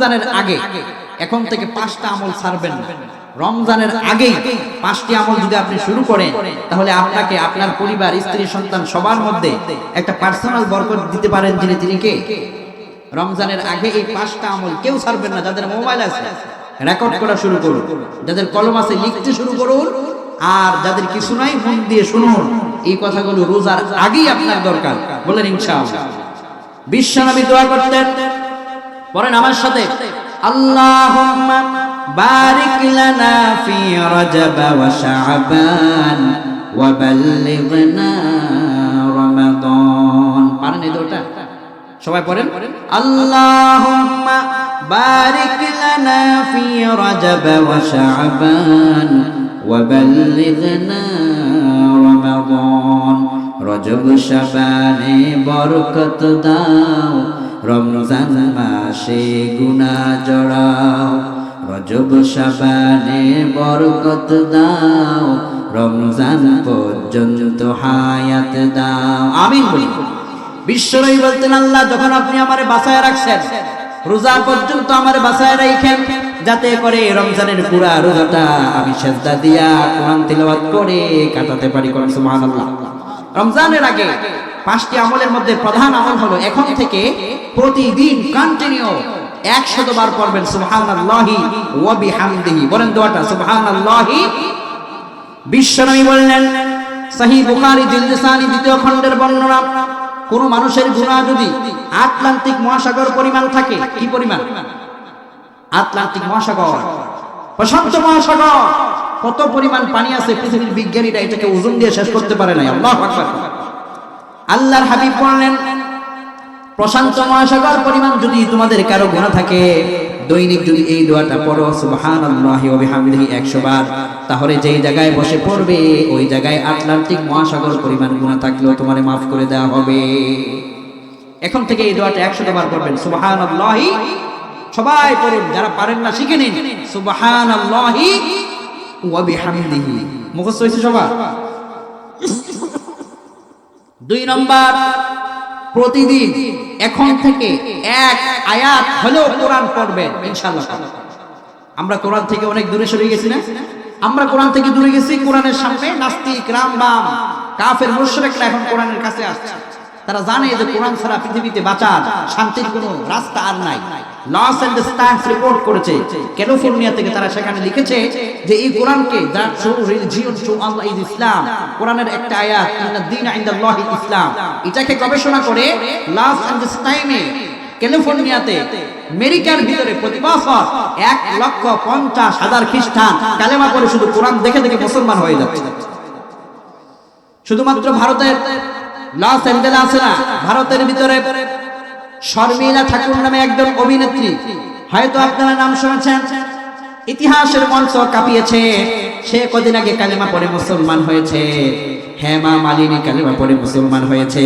রমজানের আগে এখন থেকে 5টা আমল ছাড়বেন না। রমজানের আগেই 5টি আমল যদি আপনি শুরু করেন তাহলে আপনাকে আপনার পরিবার, স্ত্রী, সন্তান সবার মধ্যে একটা পার্সোনাল বরকত দিতে পারেন যিনি, তিনি কে? রমজানের আগে এই 5টা আমল কেউ ছাড়বেন না। যাদের মোবাইল আছে রেকর্ড করা শুরু করুন, যাদের কলম আছে লিখতে শুরু করুন, আর যাদের কিছু নাই মন দিয়ে শুনুন। এই কথাগুলো রোজার আগেই আপনার দরকার, বলেন ইনশাআল্লাহ। বিশ্বনবী দোয়া করতেন, পড়েন আমার সাথে, আল্লাহুম্মা বারিক লানা ফি রজব ওয়া শাবান ওয়া বাল্লিগনা রমাদান। পারেন এই দোয়াটা? সবাই পড়েন, আল্লাহুম্মা বারিক লানা ফি রজব ওয়া শাবান ওয়া বাল্লিগনা রমাদান। রজব শাবানে বরকত দাও, রমজান মাসে গুনাহ জড়াও। রজব শাবানে বরকত দাও, রমজান পর্যন্ত হায়াত দাও। আমিন বলি। বিশ্বনবী বলতেন, আল্লাহ যখন আপনি আমারে বাঁচায় রাখছেন, রোজা পর্যন্ত আমারে বাঁচায় রাখেন, যাতে করে রমজানের পুরা রোজাটা আমি সিজদা দিয়া কোরআন তিলাওয়াত করে কাটাতে পারি। কোন সুবহানাল্লাহ। রমজানের আগে 5টি আমলের মধ্যে প্রধান আমল হলো এখন থেকে প্রতিদিন কন্টিনিউ 100 বার পড়বেন সুবহানাল্লাহি ওয়া বিহামদিহি। বলেন দোয়াটা, সুবহানাল্লাহি। বিশ্বনবী বললেন, সহিহ বুখারী জিলদ-ই 2 খণ্ডের বর্ণনা, কোন মানুষের গুনাহ যদি আটলান্টিক মহাসাগর পরিমাণ থাকে, কি পরিমাণ? আটলান্টিক মহাসাগর, প্রশান্ত মহাসাগর, কত পরিমাণ পানি আছে পৃথিবীর বিজ্ঞানীরা এটাকে ওজন দিয়ে শেষ করতে পারে না। আল্লাহু আকবার। আল্লাহর হাবিব বললেন, প্রশান্ত মহাসাগর পরিমাণ যদি তোমাদের কারো গুনাহ থাকে, দৈনিক যদি এই দোয়াটা পড়ো সুবহানাল্লাহি ওয়া বিহামদিহি 100 বার, তাহলে যেই জায়গায় বসে পড়বে ওই জায়গায় আটলান্টিক মহাসাগর পরিমাণ গুনাহ থাকলেও তোমারে maaf করে দেওয়া হবে। এখন থেকে এই দোয়াটা 100 বার পড়বেন সুবহানাল্লাহি। সবাই পড়ুন, যারা পারেন না শিখে নিন, সুবহানাল্লাহি ওয়া বিহামদিহি। মুখস্থ হয়েছে সবার? 2 নম্বর, প্রতিদিন এখন থেকে 1 আয়াত হলেও কোরআন পড়বেন ইনশাআল্লাহ। আমরা কোরআন থেকে অনেক দূরে সরে গেছি না? আমরা কোরআন থেকে দূরে গেছি, কোরআনের সামনে নাস্তিক, রামবাম, কাফের, মুশরিকরা এখন কোরআনের কাছে আসছে। তারা জানে যে কোরআন ছাড়া পৃথিবীতে বাঁচার, শান্তির কোনো রাস্তা আর নাই। লস এন্ডেলস টাইমস রিপোর্ট করেছে, ক্যালিফোর্নিয়া থেকে, তারা সেখানে লিখেছে যে এই কোরআনকে, the true religion to Allah is Islam, কোরআনের একটা আয়াত, ইন্নাদ দীনা ইনদাল্লাহি ইসলাম, এটাকে গবেষণা করে লস এন্ডেলস টাইমে ক্যালিফোর্নিয়াতে আমেরিকার ভিতরে প্রতি বছর 1,50,000 খ্রিস্টান কালেমা পড়ে শুধু কোরআন দেখে দেখে মুসলমান হয়ে যাচ্ছে। শুধুমাত্র ভারতের লস অ্যাঞ্জেলেস আছে না, ভারতের ভিতরে শর্মিলা ঠাকুর নামে একজন অভিনেত্রী, হয়তো আপনারা নাম শুনেছেন, ইতিহাসের মঞ্চ কাঁপিয়েছে। সে কদিন আগে কালেমা পড়ে মুসলমান হয়েছে। হেমা মালিনী কালেমা পড়ে মুসলমান হয়েছে।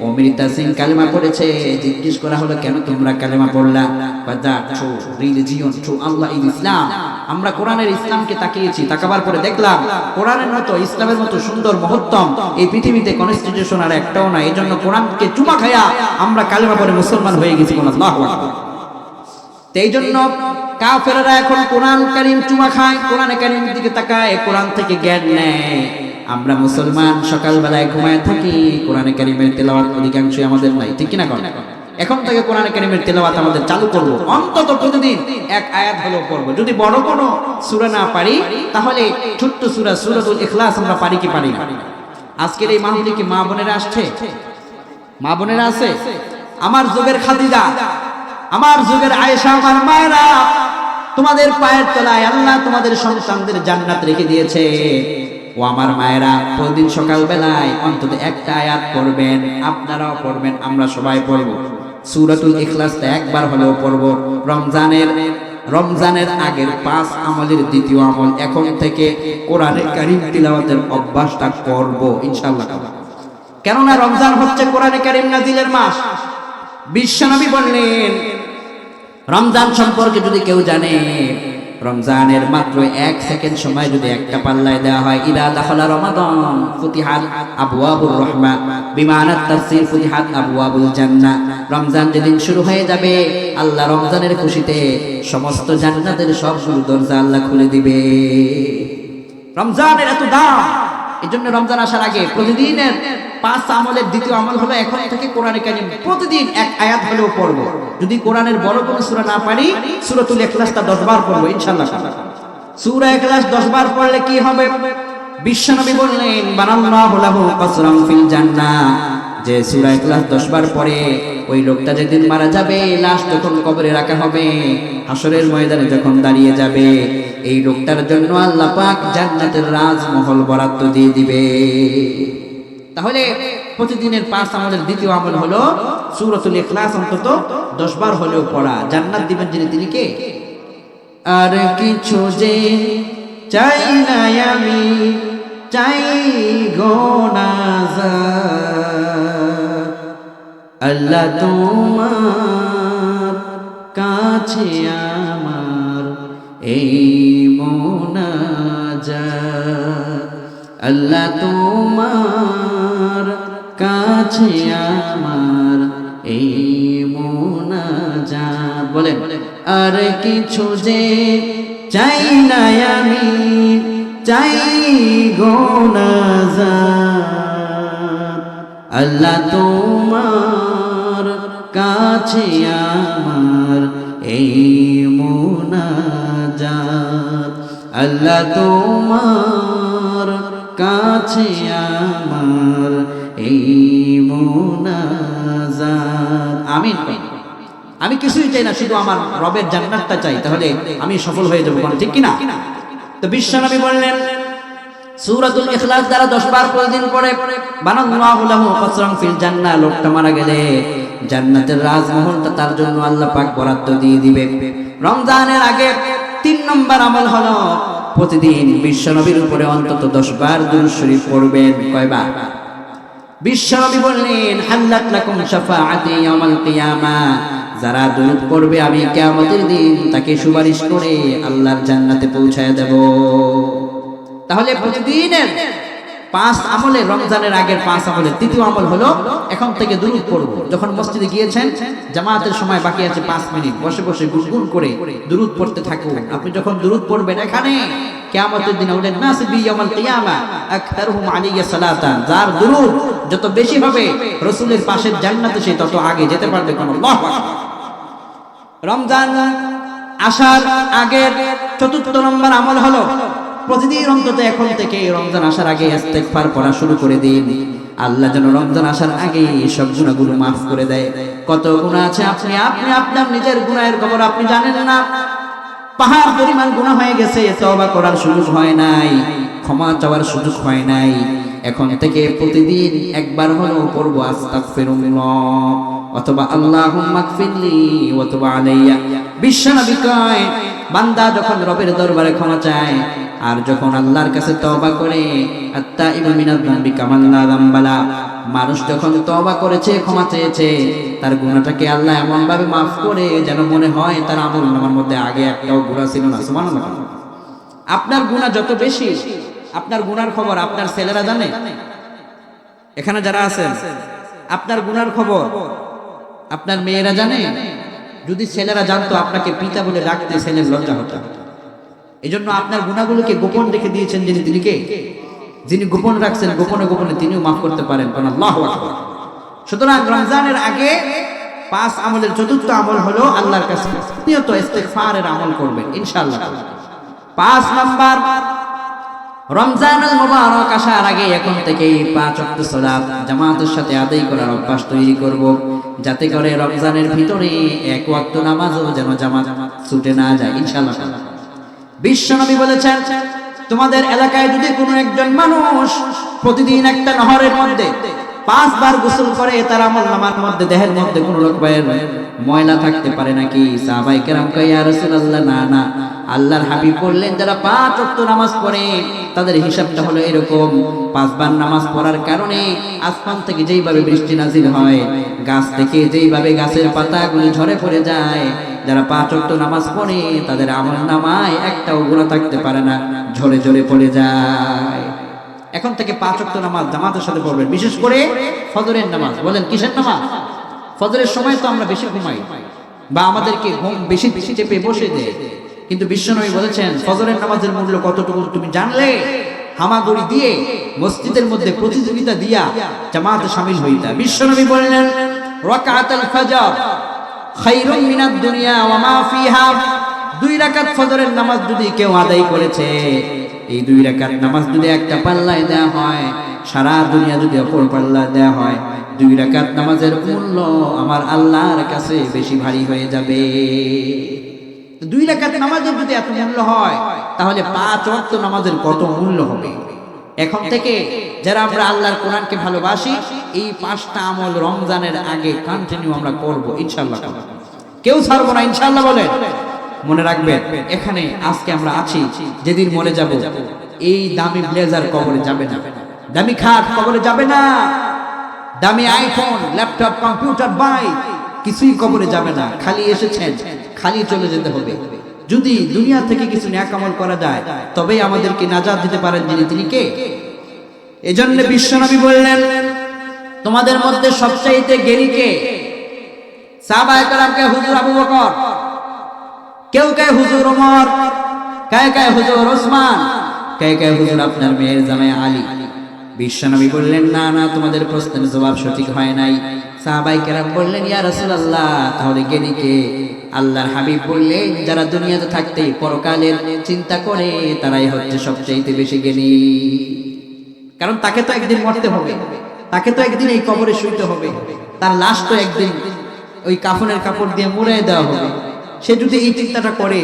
অমৃতা সিং কালেমা পড়েছে। জিজ্ঞেস করা হলো, কেন তোমরা কালেমা পড়লা? The true religion to Allah is Islam. আমরা কোরআনের ইসলামকে তাকিয়েছি, তাকাবার পরে দেখলাম কোরআনের মতো, ইসলামের মতো সুন্দর মহত্তম এই পৃথিবীতে কনস্টিটিউশন আর একটাও না। এই জন্য কোরআনকে চুমা খায়া আমরা কালেমা পড়ে মুসলমান হয়ে গেছি। আল্লাহু আকবার। এই জন্য কাফেররা এখন কোরআন কারীম চুমা খায়, কোরআনে কারীমের দিকে তাকায়, কোরআন থেকে জ্ঞান নেয়। আমরা মুসলমান সকালবেলায় ঘুমায় থাকি, কোরআনে কারীমের তেলাওয়াত অধিকাংশই আমাদের নাই, ঠিক কিনা? এখন থেকে কোরআনে কারীমের তেলাওয়াত আমাদের চালু করব, অন্তত প্রতিদিন 1 আয়াত হলেও পড়ব। যদি বড় কোনো সূরা না পারি তাহলে ছোট্ট সূরা সূরাতুল ইখলাস আমরা পারি কি পারি না? আজকের এই মাহফিলে কি মা বোনেরা আসছে? মা বোনেরা আছে? আমার যুগের খাদিজা, আমার যুগের আয়েশা, আমার মায়েরা, তোমাদের পায়ের তলায় আল্লাহ তোমাদের সন্তানদের জান্নাত রেখে দিয়েছে। ও আমার মায়েরা, প্রতিদিন সকাল বেলায় অন্তত 1টা আয়াত পড়বেন। আপনারাও পড়বেন, আমরা সবাই পড়ব। সূরাতুল ইখলাসটা 1 বার হলেও পড়ব। রমজানের আগের 5 আমলের দ্বিতীয় আমল, এখন থেকে কোরআনে কারীম তিলাওয়াতের অভ্যাসটা করব ইনশাআল্লাহ। কেননা রমজান হচ্ছে কোরআনে কারীম নাজিলের মাস। বিশ্বনবী বললেন, রমজান সম্পর্কে যদি কেউ জানে রমজানের মাত্র 1 সেকেন্ড সময় যদি একটা পাল্লায় দেওয়া হয়, ইদা দাখালা রমাদান ফুতিহাত আবওয়াবুর রাহমা, বিমানাত তাফসীর ফুতিহাত আবওয়াবুল জান্নাহ। রমজান যেদিন শুরু হয়ে যাবে, আল্লাহ রমজানের খুশিতে সমস্ত জান্নাতের সবগুলো দরজা আল্লাহ খুলে দিবে। রমজানের এত দাম, এজন্য রমজান আসার আগে প্রতিদিনের 5 আমলের দ্বিতীয় আমল হলো এখন থেকে কোরআনে কারীম প্রতিদিন এক আয়াত হলেও পড়ব। যদি কোরআনের বড় কোনো সূরা না পারি, সূরাতুল ইখলাসটা 10 বার পড়ব ইনশাআল্লাহ। সূরা ইখলাস 10 বার পড়লে কি হবে? বিশ্বনবী বললেন, বানাল্লাহু লাহু কাসরাম ফিল জান্নাহ, যে সূরা ইখলাস 10 বার পড়ে ওই লোকটা যেদিন মারা যাবে, লাশ যখন কবরে রাখা হবে, হাসরের ময়দানে যখন দাঁড়িয়ে যাবে, এই লোকটার জন্য আল্লাহ পাক জান্নাতের রাজমহল বরাদ্দ দিয়ে দিবে। তাহলে প্রতিদিনের 5 আমলের দ্বিতীয় আমল হলো সূরাতুল ইখলাস অন্তত 10 বার হলেও পড়া। জান্নাত দিবেন যিনি, তিনি কে? আর কিছু যে চাই না আমি, চাই গো নাজাত, আল্লাহ তোমার কাছে আমার এই মোনাজাত, আল্লাহ তোমার কাছে আমার এই মোনাজাত। বলেন, আর কিছু যে চাই না আমি, চাই গো নাজাত, আল্লাহ তোমার কাছে আমার এই মোনাজাত, আল্লাহ তোমার কাছে আমার এই মোনাজাত। আমিন। আমি কিছুই চাই না, শুধু আমার রবের জান্নাতটা চাই, তাহলে আমি সফল হয়ে যাব, ঠিক কি না? তো বিশ্বনবী বললেন, সূরাতুল ইখলাস দ্বারা 10 বার প্রতিদিন পড়ে, বানাল্লাহু লাহু কাসরাম ফিল জান্নাহ, লোকটা মারা গেলে জান্নাতের রাজমহলটা তার জন্য আল্লাহ পাক বরাদ্দ দিয়ে দিবে। রমজানের আগে 3 নম্বর আমল হলো প্রতিদিন বিশ্বনবীর উপরে অন্তত 10 বার দুরূদ শরীফ পড়বেন। কয়বার? বিশ্বনবী বললেন, হাল্লাত লাকুম শাফাআতি ইয়াউমাল কিয়ামাহ, যারা দুরূদ পড়বে আমি কিয়ামতের দিন তাকে সুপারিশ করে আল্লাহর জান্নাতে পৌঁছায় দেব। তাহলে প্রতিদিনের 5 আমলে, রমজানের আগের 5 আমলের তৃতীয় আমল হলো এখন থেকে দুরূদ পড়ব। যখন মসজিদে গিয়েছেন, জামাতের সময় বাকি আছে 5 মিনিট, বসে বসে গুনগুন করে দুরূদ পড়তে থাকুন। আপনি যখন দুরূদ পড়বেন এখানে, কিয়ামতের দিন উলেন নাস বি ইয়াউমাল কিয়ামাহ আকতারুহুম আলাইয়া সালাতান, যার দুরূদ যত বেশি হবে রাসূলের পাশের জান্নাতে সে তত আগে যেতে পারবে। কোন আল্লাহু আকবার। রমজান আসার আগের 4র্থ নম্বর আমল হলো প্রতিদিন অন্তত এখন থেকে রমজান আসার আগে ইস্তেগফার পড়া শুরু করে দিন। আল্লাহ যেন রমজান আসার আগে সব গুনাহগুলো মাফ করে দেয়। কত গুনাহ আছে আপনি আপনার নিজের গুনাহের খবর আপনি জানেন না। পাহাড় পরিমাণ গুনাহ হয়ে গেছে, তওবা করার সুযোগ হয় নাই, ক্ষমা চাওয়ার সুযোগ হয় নাই। এখন থেকে প্রতিদিন একবার হলেও পড়ব আস্তাগফিরুল্লাহ অথবা আল্লাহুম্মা গফিরলি ওয়া তুব আলাইয়া। বিশ্বনবী কয়, বান্দা যখন রবের দরবারে ক্ষমা চায় আর যখন আল্লাহর কাছে তওবা করে, আত্তাইবু মিনাজ যামবি কামান লা যামবালা, মানুষ যখন তওবা করেছে, ক্ষমা চেয়েছে, তার গুনাহটাকে আল্লাহ এমন ভাবে মাফ করে যেন মনে হয় তার আমলনামার মধ্যে আগে একটাও গুনাহ ছিল না। সুবহানাল্লাহ। আপনার গুনাহ যত বেশি, আপনার গুনার খবর আপনার ছেলেরা জানে? এখানে যারা আছেন, আপনার গুনার খবর আপনার মেয়েরা জানে? যদি ছেলেরা জানতো আপনাকে পিতা বলে ডাকতে ছেলের লজ্জা হতো। এজন্য আপনার গুনাহগুলোকে গোপন রেখে দিয়েছেন যিনি, তিনি কে? যিনি গোপন রাখছেন, গোপনে গোপনে তিনিও মাফ করতে পারেন। আল্লাহু আকবার। সুতরাং রমজানের আগে 5 আমলের 4র্থ আমল হলো আল্লাহর কাছে নিয়ত ইস্তেগফারের আমল করবেন ইনশাআল্লাহ। 5 নাম্বার, রমজানুল মুবারক আসার আগে এখন থেকেই 5 ওয়াক্ত সালাত জামাতের সাথে আদায় করার অভ্যাস তৈরি করব, যাতে করে রমজানের ভিতরে 1 ওয়াক্ত নামাজও যেন জামাত ছুটে না যায় ইনশাআল্লাহ। বিশ্বনবী বলেছেন, তোমাদের এলাকায় যদি কোনো একজন মানুষ প্রতিদিন একটা নহরের মধ্যে 5 বার গোসল করে, তার আমলনামার মধ্যে দেহের মধ্যে কোনো রকমের ময়লা থাকতে পারে নাকি? সাহাবায়ে কেরাম কয়, ইয়া রাসূলুল্লাহ, না না। আল্লাহর হাবিব বললেন, যারা 5 ওয়াক্ত নামাজ পড়ে তাদের হিসাবটা হলো এরকম, 5 বার নামাজ পড়ার কারণে আসমান থেকে যেইভাবে বৃষ্টি নাজিল হয়, গাছ থেকে যেইভাবে গাছের পাতাগুলি ঝরে পড়ে যায়, যারা 5 ওয়াক্ত নামাজ পড়ে তাদের আমলনামায় একটাও গুনাহ থাকতে পারে না, ঝরে ঝরে পড়ে যায়। এখন থেকে 5 ওয়াক্ত নামাজ জামাতের সাথে পড়বেন, বিশেষ করে ফজরের নামাজ। বলেন কিসের নামাজ? ফজরের সময় তো আমরা বেশি ঘুমাই বা আমাদেরকে ঘুম বেশি বেশি চেপে বসে দেয়, কিন্তু বিশ্বনবী বলেছেন ফজরের নামাজের মূল্য কতটুকু তুমি জানলে হামাগুড়ি দিয়ে মসজিদের মধ্যে প্রতিযোগিতা দিয়া জামাতে শামিল হইতা। বিশ্বনবী বললেন রাকাতুল ফজর খায়রুম মিনাদ দুনিয়া ওয়া মা ফিহা। 2 রাকাত ফজরের নামাজ যদি কেউ আদায় করেছে, এই 2 রাকাত নামাজ যদি একটা পাল্লায় দেওয়া হয়, সারা দুনিয়া যদি অপর পাল্লায় দেওয়া হয়, 2 রাকাত নামাজের মূল্য আমার আল্লাহর কাছে বেশি ভারী হয়ে যাবে। 2 রাকাত নামাজের যদি এত মূল্য হয়, তাহলে 5 ওয়াক্ত নামাজের কত মূল্য হবে? এখন থেকে যারা আমরা আল্লাহর কোরআনকে ভালোবাসি, এই 5টা আমল রমজানের আগে কন্টিনিউ আমরা করব ইনশাআল্লাহ। কেউ ছাড়বো না ইনশাআল্লাহ। বলেন মনে রাখবেন, এখানে আজকে আমরা আছি, যেদিন মরে যাব এই দামি ব্লেজার কবরে যাবে না, দামি খাট কবরে যাবে না, দামি আইফোন ল্যাপটপ কম্পিউটার বাইক কিছুই কবরে যাবে না। খালি এসেছেন, খালি চলে যেতে হবে। যদি দুনিয়া থেকে কিছু নেক আমল করা যায়, তবেই আমাদেরকে নাজাত দিতে পারেন যিনি, তিনি কে? এজন্য বিশ্বনবী বললেন তোমাদের মধ্যে সবচাইতে জ্ঞানী কে? সাহাবায়ে কেরামকে হুজুর আবু বকর, কেউ কে হুজুর ওমর, কে হুজুর ওসমান, কে হুজুর আপনার মেয়ের জামাই আলী। বিশ্বনবী বললেন না না, তোমাদের প্রশ্নের জবাব সঠিক হয় নাই। সাহাবায়ে কেরাম বললেন ইয়া রাসূলুল্লাহ, তাহলে জ্ঞানী কে? আল্লাহর হাবিব বললেন যারা দুনিয়াতে থাকতে পরকালের চিন্তা করে তারাই হচ্ছে সবচাইতে বেশি জ্ঞানী। কারণ তাকে তো একদিন মরতে হবে, তাকে তো একদিন এই কবরে শুইতে হবে, তার লাশ তো একদিন ওই কাফনের কাপড় দিয়ে মুড়িয়ে দেওয়া হবে। সে যদি এই চিন্তাটা করে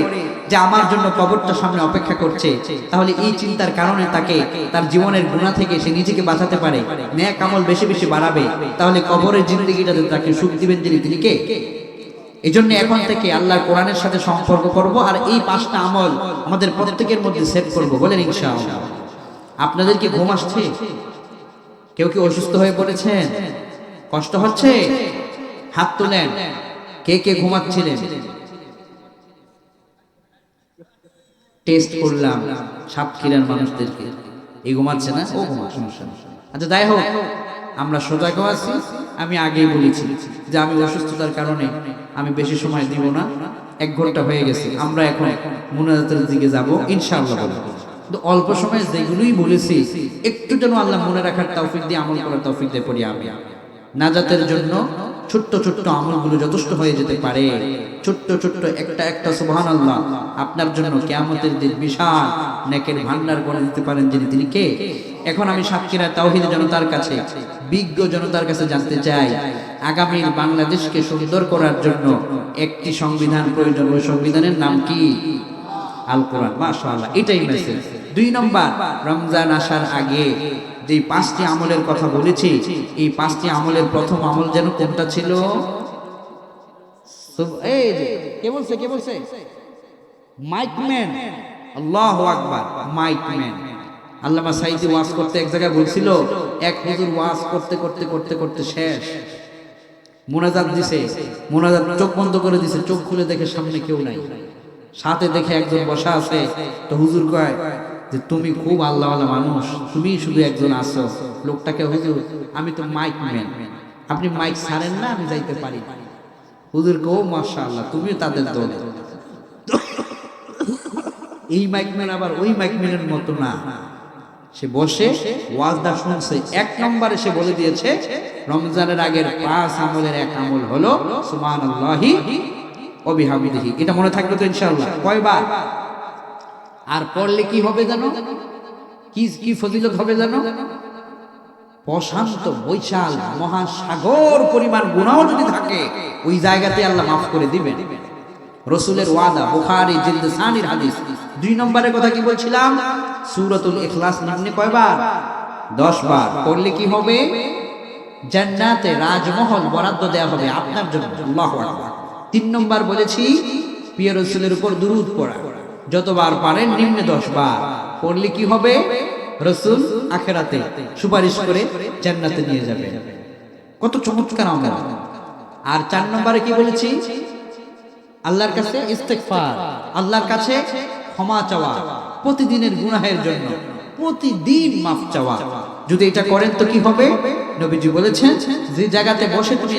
যে আমার জন্য কবরটা সামনে অপেক্ষা করছে, তাহলে এই চিন্তার কারণে তাকে তার জীবনের গুনাহ থেকে সে নিজেকে বাঁচাতে পারে, নেক আমল বেশি বেশি বাড়াবে, তাহলে কবরের জিন্দেগিটাতে তাকে সুখ দিবেন যিনি, তিনি কে? এজন্য এখন থেকে আল্লাহর কোরআনের সাথে সম্পর্ক করব, আর এই 5টা আমল আমাদের প্রত্যেকের মধ্যে সেট করব। বলেন ইনশাআল্লাহ। আপনাদের কি ঘুম আসছে? কেউ কি অসুস্থ হয়ে পড়েছেন? কষ্ট হচ্ছে? হাত তোলেন। কে কে ঘুমাচ্ছিলেন? টেস্ট করলাম সাতক্ষীরার মানুষদেরকে, এই ঘুমাচ্ছে না, ও ঘুমা, সমস্যা না। আচ্ছা যাই হোক, আমরা সজাগ আছি। আমি আগেই বলেছি যে আমি অসুস্থতার কারণে আমি বেশি সময় দিব না, 1 ঘন্টা হয়ে গেছে। আমরা এখন মুনাজাতের দিকে যাব ইনশাআল্লাহ। কিন্তু অল্প সময় যেগুলোই বলেছি একটু যেন আল্লাহ মনে রাখার তৌফিক দিয়ে, আমল করার তৌফিক দিয়ে পড়ি। আমি নাজাতের জন্য ছোট্ট ছোট্ট আমলগুলো যথেষ্ট হয়ে যেতে পারে। ছোট্ট ছোট্ট একটা সুবহানাল্লাহ আপনার জন্য কিয়ামতের দিন বিশাল নেকের ভান্ডার করে দিতে পারেন যিনি, তিনি কে? এখন আমি সাতক্ষীরা তাওহীদ জনতার কাছে, বিজ্ঞ জনতার কাছে জানতে চাই, আগামীর বাংলাদেশকে সুন্দর করার জন্য একটি সংবিধান প্রয়োজন। ওই সংবিধানের নাম কি? আল কোরআন। মাশাআল্লাহ, এটাই মেসেজ। 2 নম্বর, রমজান আসার আগে যে 5টি আমলের কথা বলেছি, এই 5টি আমলের প্রথম আমল যেন কোনটা ছিল? এই যে কে বলছে? মাইকম্যান। আল্লাহু আকবার, মাইকম্যান। আল্লামা সাঈদী ওয়াজ করতে এক জায়গায় বলছিল, এক হুজুর ওয়াজ করতে শেষ, মুনাজাত দিছে, মুনাজাত চোখ বন্ধ করে দিছে, চোখ খুলে দেখে সামনে কেউ নাই, সাথে দেখে একজন বসা আছে। তো হুজুর কয় যে তুমি খুব আল্লাহওয়ালা মানুষ, তুমি শুধু একজন আছো। লোকটাকে, হুজুর আমি তো মাইকম্যান, আপনি মাইক ছাড়েন না, আমি যাইতে পারি। হুজুর কো মাশাআল্লাহ, তুমিও তাদের দলে। এই মাইকম্যান আবার ওই মাইকম্যানের মতো না, সে বসে ওয়াজটা শুনছে। 1 নম্বরে সে বলে দিয়েছে রমজানের আগের 5 আমলের এক আমল হলো সুবহানাল্লাহি ওয়া বিহামদিহি। এটা মনে থাকবে তো ইনশাআল্লাহ? কয়বার? আর পড়লে কি হবে জানো? কি ফজিলত হবে জানো? প্রশান্ত বৈশাল মহাসাগর পরিমাণ গুনাহ যদি থাকে, ওই জায়গাতে আল্লাহ মাফ করে দিবেন। রাসূলের ওয়াদা, বুখারী জিলদ সানির হাদিস। 2 নম্বরের কথা কি বলছিলাম? সূরাতুল ইখলাস নিম্নে কয়বার? 10 বার। পড়লে কি হবে? জান্নাতে রাজমহল বরাদ্দ দেয়া হবে আপনার জন্য। আল্লাহু আকবার। 3 নম্বর বলেছি প্রিয় রাসূলের উপর দুরূদ পড়া, যতবার পারেন নিম্নে 10 বার। পড়লে কি হবে? রাসূল আখিরাতে সুপারিশ করে জান্নাতে নিয়ে যাবে। কত চমৎকার আমল। আর 4 নম্বরে কি বলেছি? আল্লাহর কাছে ইস্তেগফার, আল্লাহর কাছে ক্ষমা চাওয়া, প্রতিদিনের গুনাহের জন্য প্রতিদিন মাফ চাওয়া। যদি এটা করেন তো কি হবে? নবীজি বলেছেন যে জায়গাতে বসে তুমি